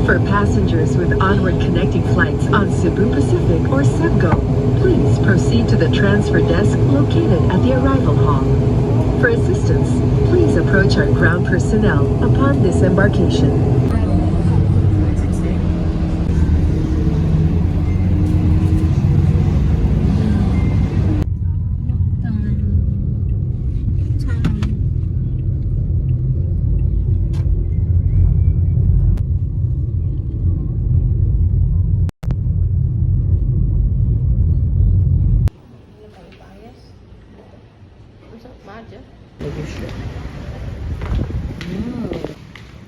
For passengers with onward connecting flights on Cebu Pacific or Cebgo, please proceed to the transfer desk located at the arrival hall. For assistance, please approach our ground personnel upon disembarkation.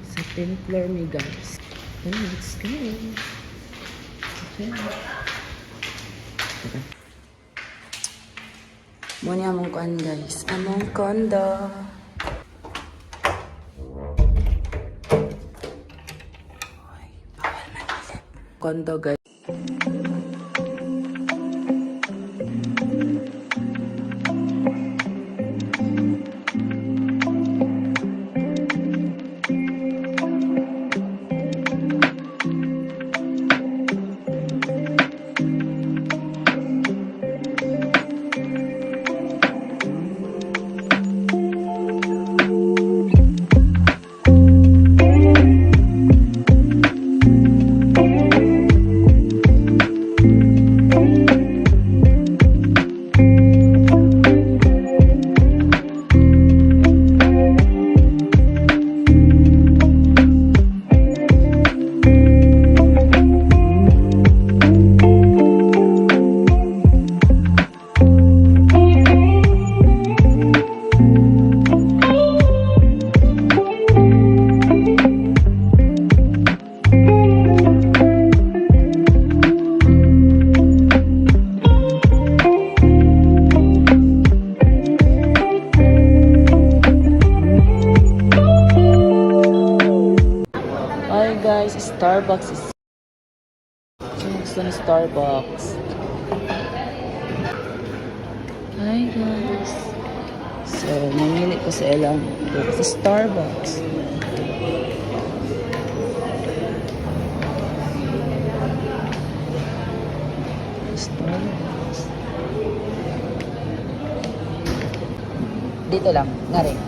Sa 10th floor may guys. Oh, let's go. Okay. Muna among kuan guys. Among kondo. Ay, bawal manilip. Kondo guys. Starbucks is... Sino gusto ni Starbucks? Hi guys. So, mamili ko sa ilang sa Starbucks. Starbucks. Dito lang, ngari.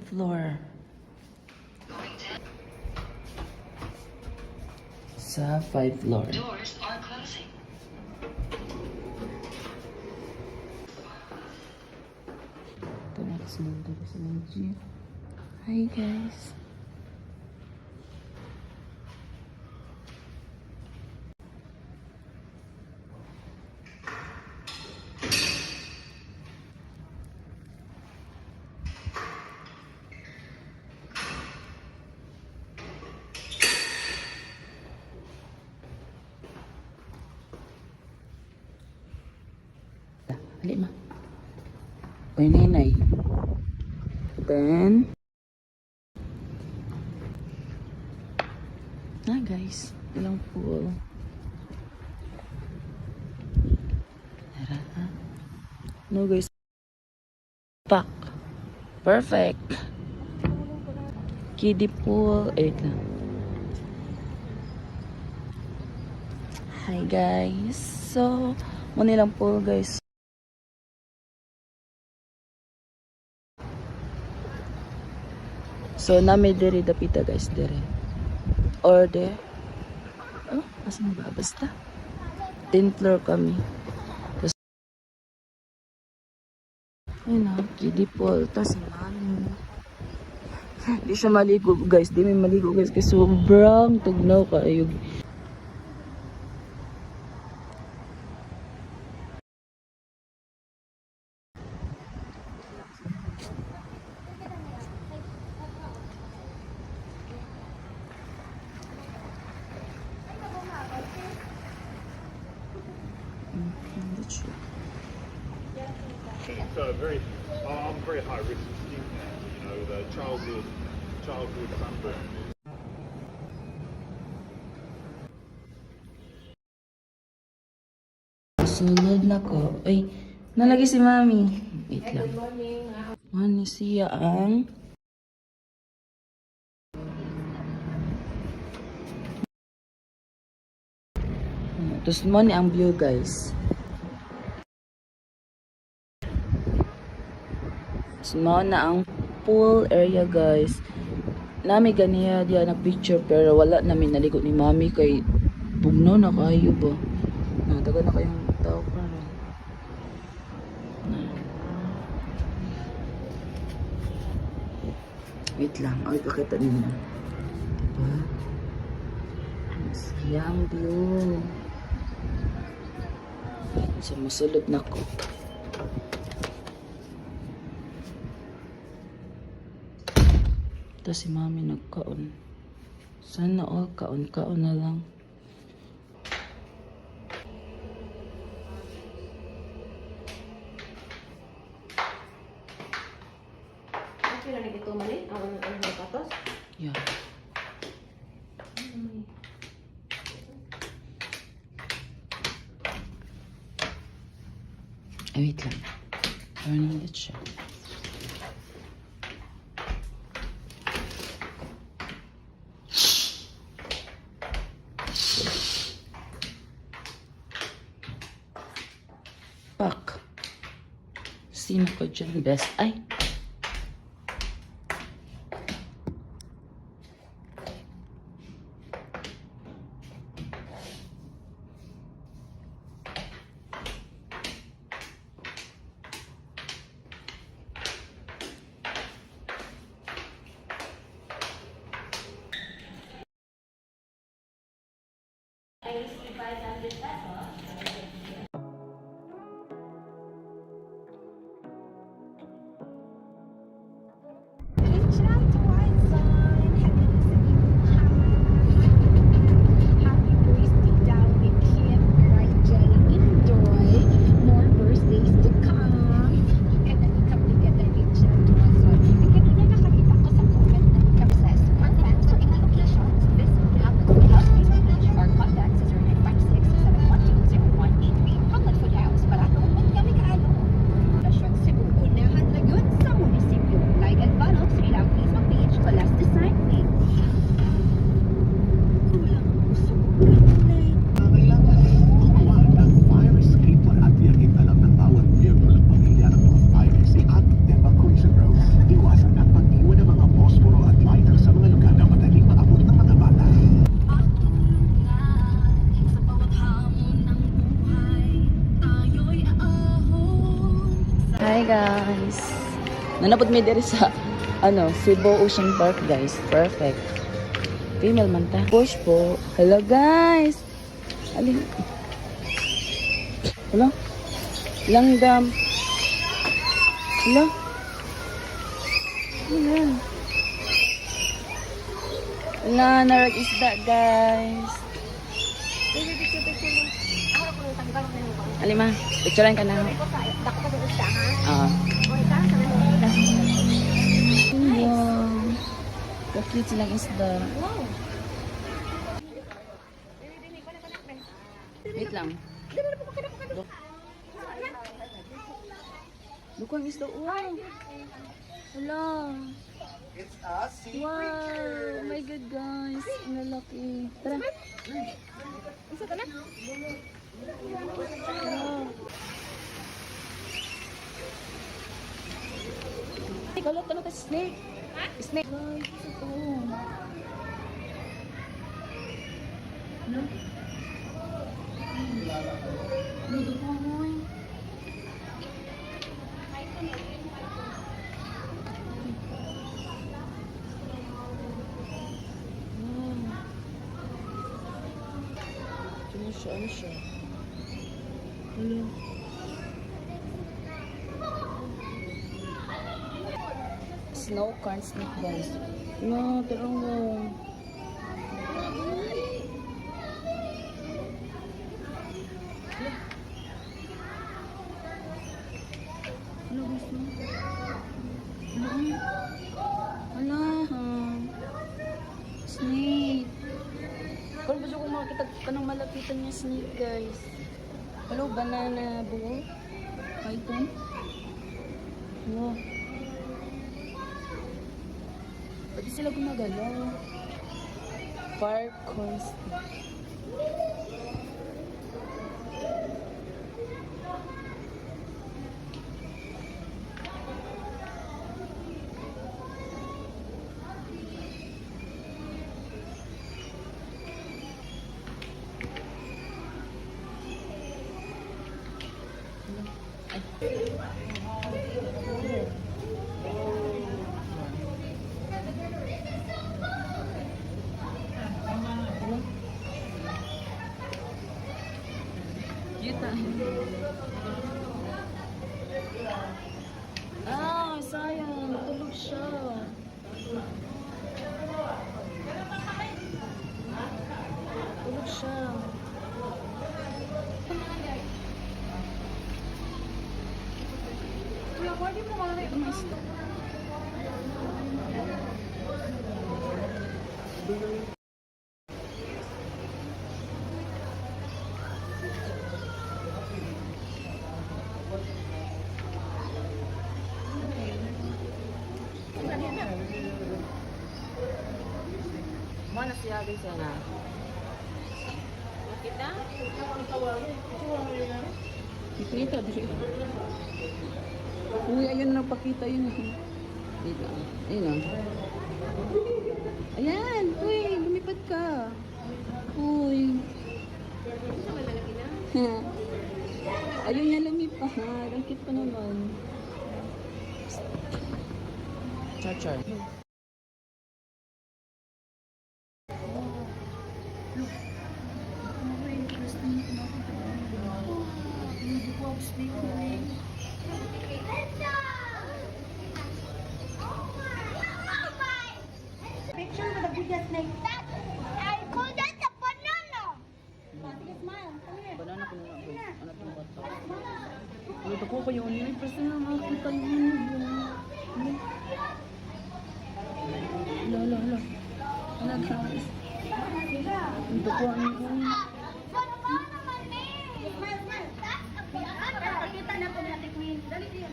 Floor. Sa 5th floor. Doors are closing. Ito na kasi nandun sa medyo. Hi guys. Hali ma. Uy, nanay. Then, guys, ilang pool. Tara, ha? No guys. Pack. Perfect. Kiddie pool. Wait lang. Hi guys. So, muna lang pool guys. So, nami diri dapita guys, diri. Or there. Oh, asan ba? Basta. 10th floor kami. Tapos, ayun na, kiddie pool. Tapos, mami. Di siya maligo guys. Di may maligo guys. Kasi sobrang tugnaw kayo. So very, I'm very high risk skin cancer, you know, the childhood sunburn. Sulod na ko. Ay, nalagi si Mami. Wait lang. Ano siya ang... Tapos mo ni ang view, guys. Tapos mo na ang pool area, guys. Nami ganiya diya nag-picture pero wala namin naligo ni Mami kay bugno na kayo ba. Taga na kayong tao pa rin. Wait lang. Ay, pakita niyo. Diba? Yang view. So, masulod na ko. Tapos si Mami nagkaon. Sana all kaon-kaon na lang. Kira na gito mali ang patos. Yeah. Ay, wait lang. Turning it siya. Pak. Sino ko dyan best? Ay. Reach out to our son. Happy birthday daw with Kim, Raijay, Indoy. More birthdays to come. Ika na ikaw together, reach out to our son. Kanina nakakita ko sa comment ng Capses. For fans or any occasions, this will happen without Facebook page or contact sa 0956-712-0183. Public Food House, Barato, Kami Kaayo. Lasyon Cebu, unahan na yun sa munisipyo. Like and follow Sri Lang Facebook page, Colas Design Page. Kulang puso, kanilay. Kailangan gumawa ng fire escaper at yakin alam ng bawat miyembro ng pamilya ng mga fire exit at evacuation road. Iwasan ang pag-iwan ng mga posporo at lighter sa mga lugar na madaling maabot ng mga bata. Sa bawat hamon ng buhay, tayo'y aahon. Hi guys. Nanapod mi diri sa Cebu Ocean Park, guys. Perfect. Female man ta. Push po. Hello guys. Alin. Hello. Langgam. Hello. Ayan. Wala, narag isda guys. Alima, picturean ka na. Ah. Wow. Cute silang isda. Wait lang. Lukang isda. Wow. Hello. Wow. Oh my God, guys. Ang lalaki. Tara. Wow. Kalau ka snake. Snake. Guys, ito. No? Ludo ko hoy. Ano siya? Hello. Snow corn snake, guys. No, terang mo. makakita ka ng malapitan niya snake, guys. Hello, banana bowl. Python. Wow. Pwede sila gumagalaw. Park constant. Cute ah, sayang. Tulog siya. Tulog siya. Mana siya guys na. Kita? Kita di. Uy, ayun nagpakita yun. Dito. Ayun. Ayan, uy, lumipad ka. Uy. May malaki na. Ayun niya lumipad. Ang cute pa naman. Char-char. Picture with a bigger snake. I call that a banana. Sige, smile. Come here. Banana ko na ako. Ano itong bata? Ito ko kayo niya. Kasi na makakita yun. Hala. Hala guys. Ito ko ano yun. Banana man eh. Smile, smile. That's a banana. Pakita na po natin, Queen. Dali din.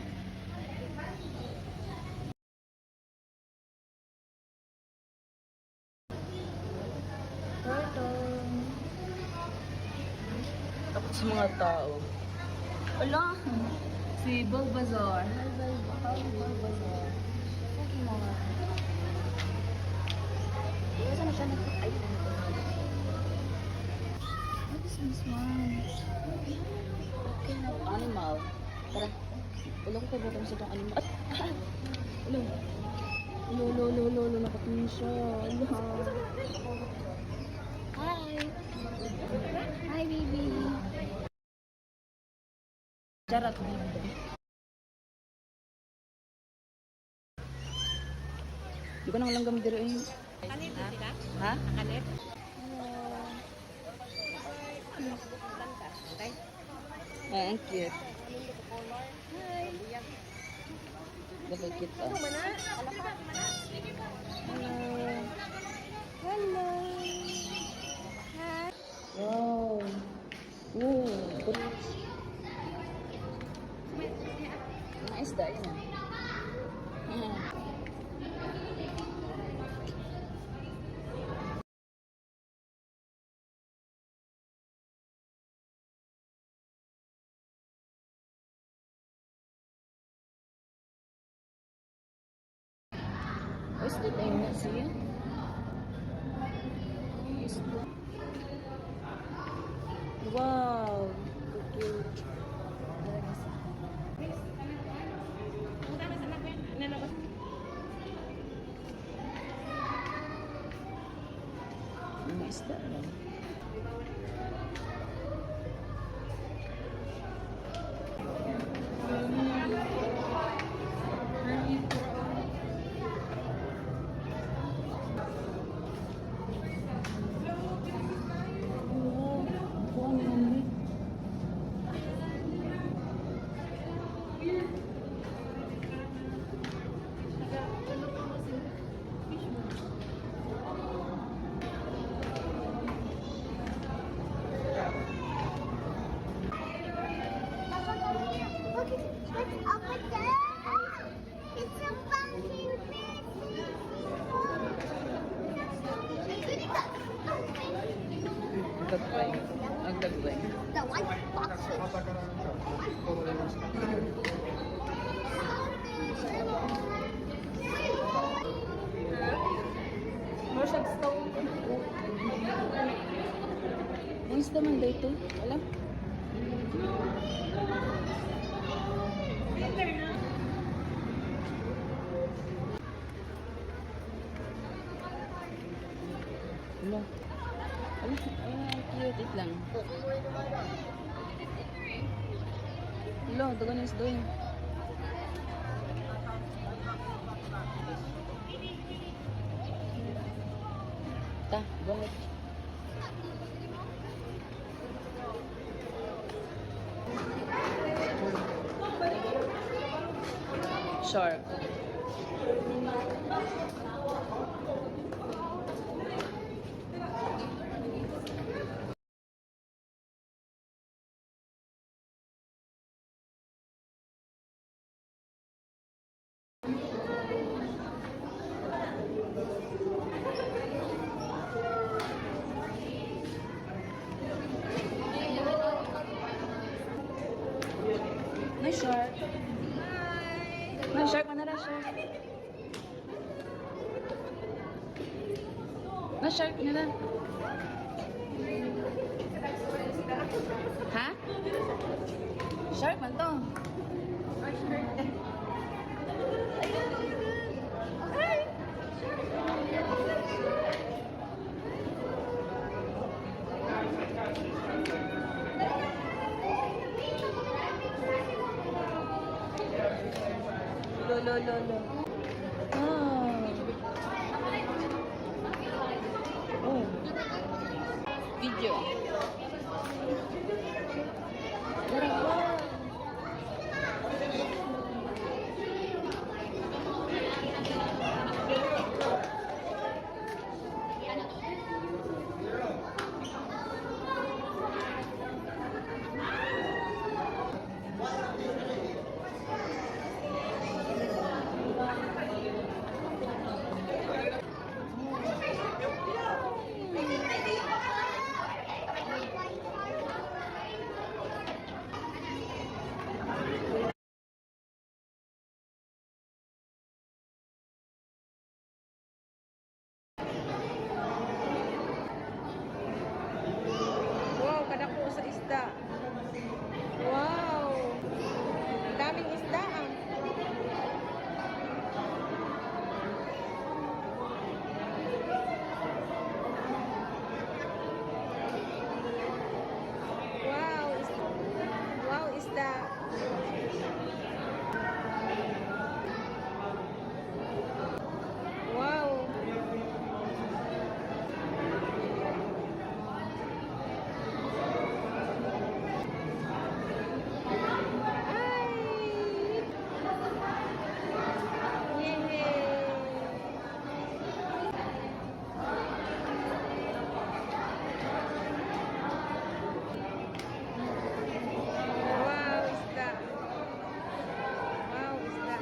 Takot sa mga tao. Ala! Si Bulbasaur. Bulbasaur. Okay mga. Kasi na siya ay. What is this one? Okay na. Animal. Tara. Wala ko kayo sa itong animal. At! Ulo. Nakatingin siya. Ala. Hi. Hi, baby. Charot, baby. Di ba nang langgam dito eh? Kanit na sila? Ha? Kanit? Okay? Ay, ang cute. Dapat cute pa. Hello. Wow. Wow. Mga isda yun ah. Where's the time na siya? Wow. So cute. Mga isda lang. Wow, naman. Nagdagway. The white boxes. More siya stone. Ang isda man dito. Alam? Hello. Ay, cute. It lang. Hello, dagan is doing. Ta, banget. Shark. Na shark. Na shark, mana na shark? Na shark na na. Ha? Shark man to. Lo, lo, lo, lo. Oh. Oh. Video. Wow, kadako sa isda. Wow. Daming isda ah. Wow, wow, isda. Wow. Wow, isda. Wow, isda.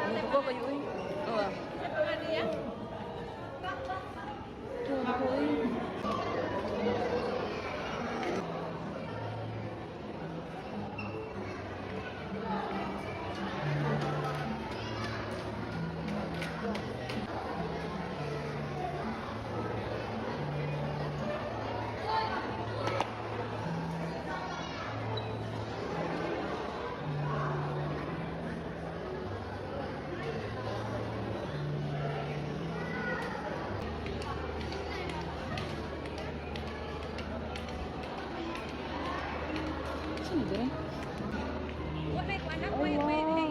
Ano ba kayo eh? Oh. Ito, ako eh. Saan ba rin? Oh, wow.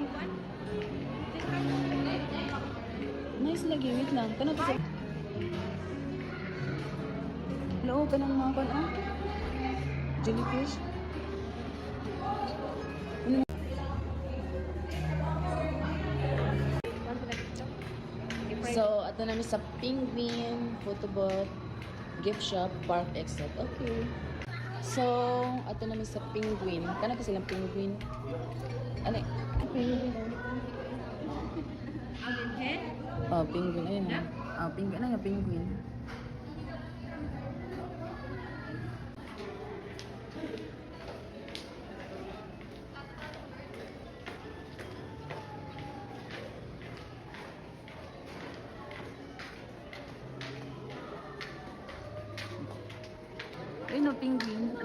Nice lagi. Wait lang. Tanong ko sa... Hello, ka ng mga kan, ah? Jellyfish? So, ato namin sa Penguin, Photo Booth, Gift Shop, Park Exit. Okay. So, ato namin sa Penguin. Kana ka silang Penguin? Ano? Penguin. Oh, Penguin. Ayun na. Oh, Penguin. Ano nga Penguin? Ayun o, Penguin.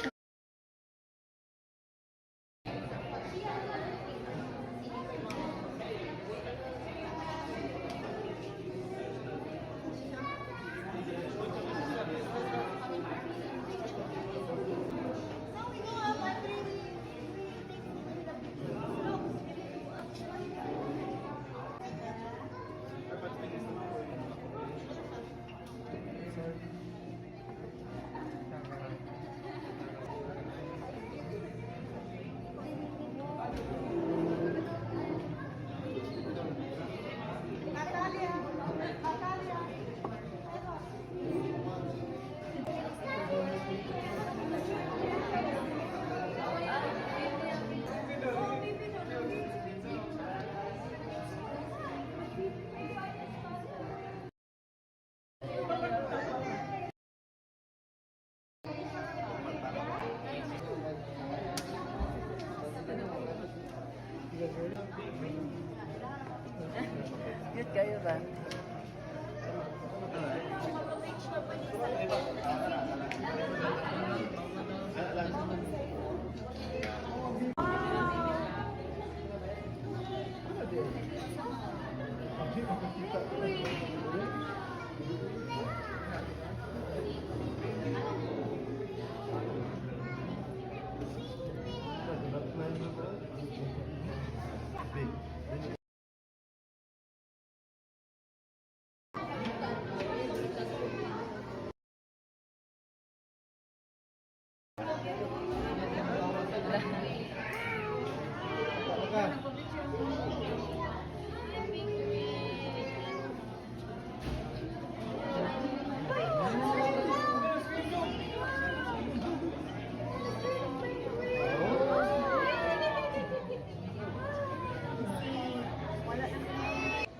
Cute kayo ba?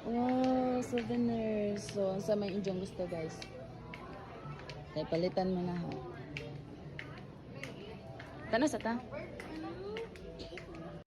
Wow, souvenirs. So, ang sa may inyong gusto, guys. Ay, palitan mo na, ha. Tano sa ta?